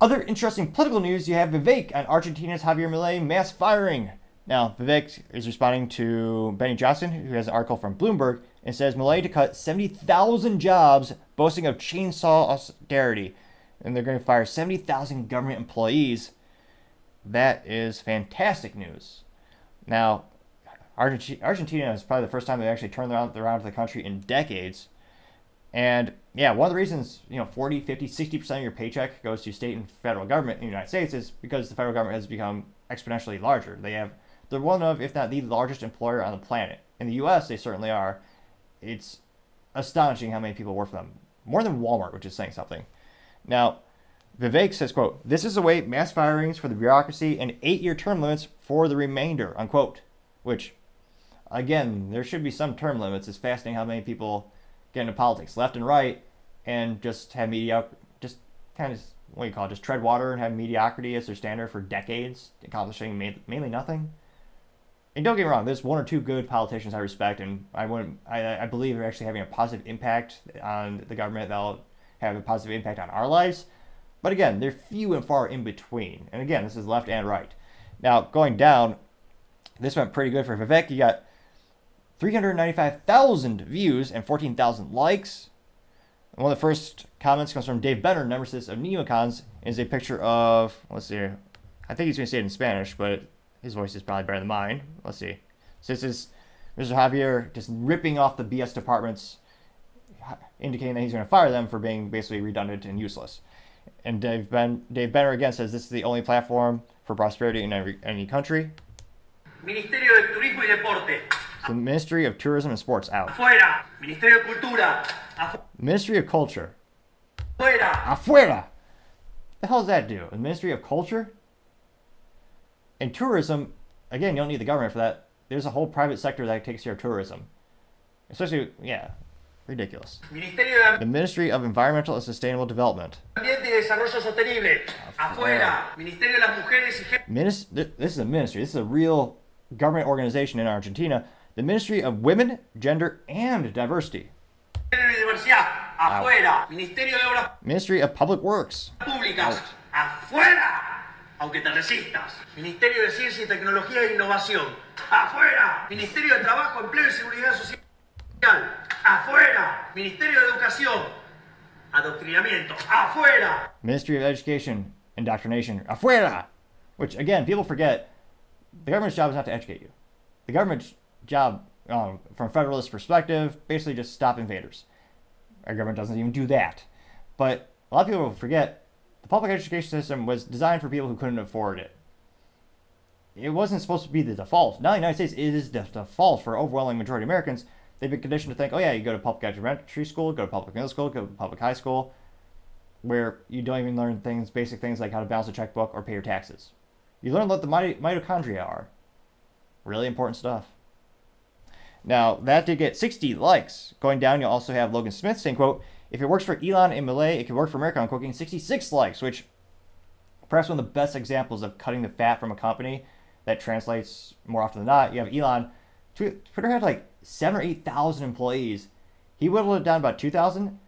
Other interesting political news, you have Vivek on Argentina's Javier Milei mass firing. Now, Vivek is responding to Benny Johnson, who has an article from Bloomberg, and says Milei to cut 70,000 jobs, boasting of chainsaw austerity. And they're going to fire 70,000 government employees. That is fantastic news. Now, Argentina is probably the first time they actually turned around the country in decades. And yeah, one of the reasons, 40, 50, 60% of your paycheck goes to state and federal government in the United States is because the federal government has become exponentially larger. They're one of, if not the largest employer on the planet. In the US, they certainly are. It's astonishing how many people work for them. More than Walmart, which is saying something. Now, Vivek says, quote, "This is await mass firings for the bureaucracy and 8-year term limits for the remainder," unquote. Which, again, there should be some term limits. It's fascinating how many people get into politics, left and right, and just have just kind of, just tread water and have mediocrity as their standard for decades, accomplishing mainly nothing. And don't get me wrong, there's one or two good politicians I respect, and I believe they're actually having a positive impact on the government that'll have a positive impact on our lives. But again, they're few and far in between. And again, this is left and right. Now, going down, this went pretty good for Vivek. You got 395,000 views and 14,000 likes. And one of the first comments comes from Dave Benner, nemesis of neocons, and is a picture of, let's see, I think he's going to say it in Spanish, but his voice is probably better than mine. Let's see. So this is Mr. Javier just ripping off the BS departments, indicating that he's going to fire them for being basically redundant and useless. And Dave Benner again says this is the only platform for prosperity in any country. Ministerio de Turismo y Deporte. The Ministry of Tourism and Sports, out. Afuera. Ministerio de Cultura. Ministry of Culture. Afuera. Afuera. The hell does that do? The Ministry of Culture? And tourism, again, you don't need the government for that. There's a whole private sector that takes care of tourism. Especially, yeah, ridiculous. The Ministry of Environmental and Sustainable Development. Ambiente y Desarrollo Sostenible. Afuera. Ministerio de las Mujeres y This is a ministry. This is a real government organization in Argentina. The Ministry of Women, Gender, and Diversity. Afuera. Ministerio de Obras Ministry of Public Works. Públicas. Afuera. Aunque te resistas. Ministerio de Ciencia y Tecnología e Innovación. Afuera. Ministerio de Trabajo, Empleo y Seguridad Social. Afuera. Ministerio de Educación. Adoctrinamiento. Afuera. Ministry of Education, Indoctrination. Afuera. Which, again, people forget, the government's job is not to educate you. The government's job, from a federalist perspective, basically just stop invaders. Our government doesn't even do that. But a lot of people forget, the public education system was designed for people who couldn't afford it. It wasn't supposed to be the default. Now in the United States, it is the default for overwhelming majority of Americans. They've been conditioned to think, oh yeah, you go to public elementary school, go to public middle school, go to public high school, where you don't even learn basic things like how to balance a checkbook or pay your taxes. You learn what the mitochondria are. Really important stuff. Now, that did get 60 likes. Going down, you'll also have Logan Smith saying, quote, "If it works for Elon and Milei, it can work for America," unquote, getting 66 likes, which perhaps one of the best examples of cutting the fat from a company that translates more often than not. You have Elon. Twitter had like 7,000 or 8,000 employees. He whittled it down about 2,000.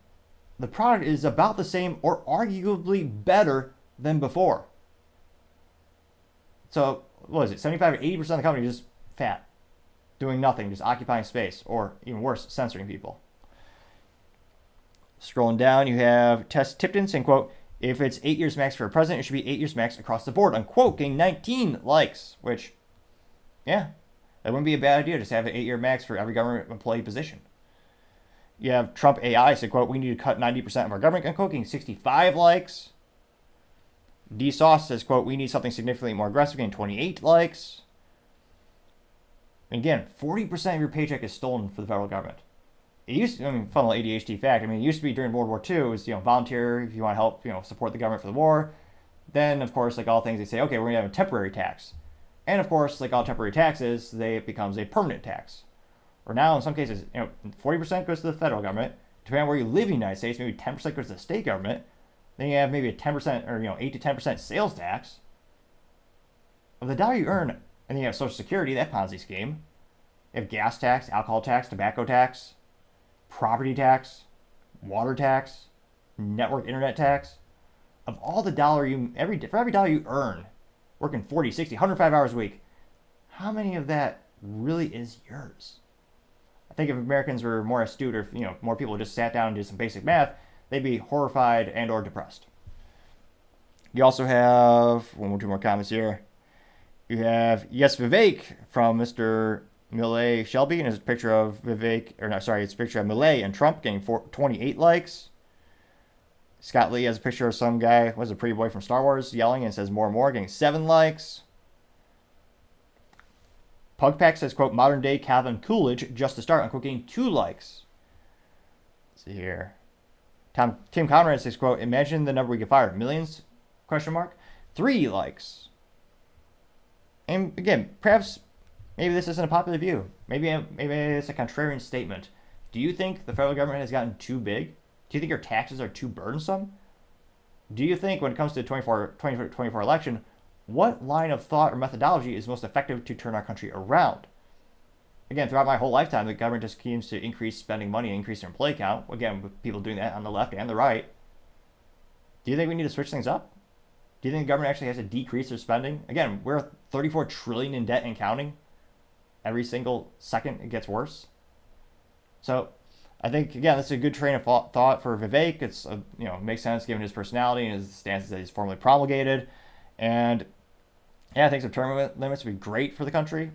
The product is about the same or arguably better than before. So, what is it? 75 or 80% of the company is just fat. Doing nothing, just occupying space. Or, even worse, censoring people. Scrolling down, you have Tess Tipton saying, quote, "If it's 8 years max for a president, it should be 8 years max across the board," unquote, getting 19 likes. Which, yeah, that wouldn't be a bad idea, just to have an 8-year max for every government employee position. You have Trump AI say, quote, "We need to cut 90% of our government," unquote, getting 65 likes. D. Sauce says, quote, "We need something significantly more aggressive," getting 28 likes. And again, 40% of your paycheck is stolen for the federal government. It used to, fun little ADHD fact, it used to be during World War II, it was, volunteer if you want to help, support the government for the war. Then, of course, like all things, they say, okay, we're going to have a temporary tax. And, of course, like all temporary taxes, it becomes a permanent tax. Or now, in some cases, 40% goes to the federal government. Depending on where you live in the United States, maybe 10% goes to the state government. Then you have maybe a 10% or 8 to 10% sales tax of the dollar you earn. And then you have Social Security, that Ponzi scheme. You have gas tax, alcohol tax, tobacco tax, property tax, water tax, network internet tax. of all the dollar for every dollar you earn, working 40, 60, 105 hours a week, how many of that really is yours? I think if Americans were more astute, or more people just sat down and did some basic math, they'd be horrified and or depressed. You also have one or two more comments here. You have yes Vivek from Mr. Milei Shelby, and it's a picture of Vivek, or no, sorry, it's a picture of Milei and Trump getting 28 likes. Scott Lee has a picture of some guy, was a pretty boy from Star Wars, yelling, and says more and more, getting 7 likes. Pugpack says, quote, modern day Calvin Coolidge, just to start, unquote, getting 2 likes. Let's see here. Tim Conrad says, quote, imagine the number we could fire. Millions? Question mark. 3 likes. And again, perhaps maybe this isn't a popular view. Maybe it's a contrarian statement. Do you think the federal government has gotten too big? Do you think your taxes are too burdensome? Do you think when it comes to the 2024 election, what line of thought or methodology is most effective to turn our country around? Again, throughout my whole lifetime, the government just seems to increase spending money and increase their employee count. Again, with people doing that on the left and the right. Do you think we need to switch things up? Do you think the government actually has to decrease their spending? Again, we're $34 trillion in debt and counting. Every single second it gets worse. So I think, again, this is a good train of thought for Vivek. It's makes sense given his personality and his stances that he's formally promulgated. And yeah, I think some term limits would be great for the country,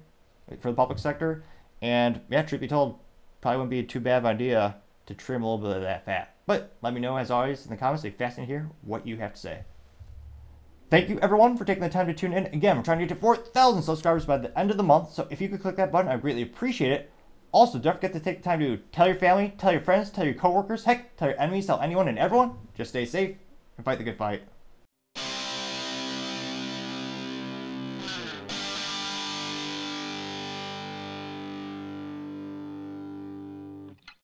for the public sector. And yeah, truth be told, probably wouldn't be a too bad of an idea to trim a little bit of that fat. But let me know, as always, in the comments. It'd be fascinating to hear what you have to say. Thank you, everyone, for taking the time to tune in. Again, we're trying to get to 4,000 subscribers by the end of the month. So if you could click that button, I'd greatly appreciate it. Also, don't forget to take the time to tell your family, tell your friends, tell your coworkers, heck, tell your enemies, tell anyone and everyone. Just stay safe and fight the good fight.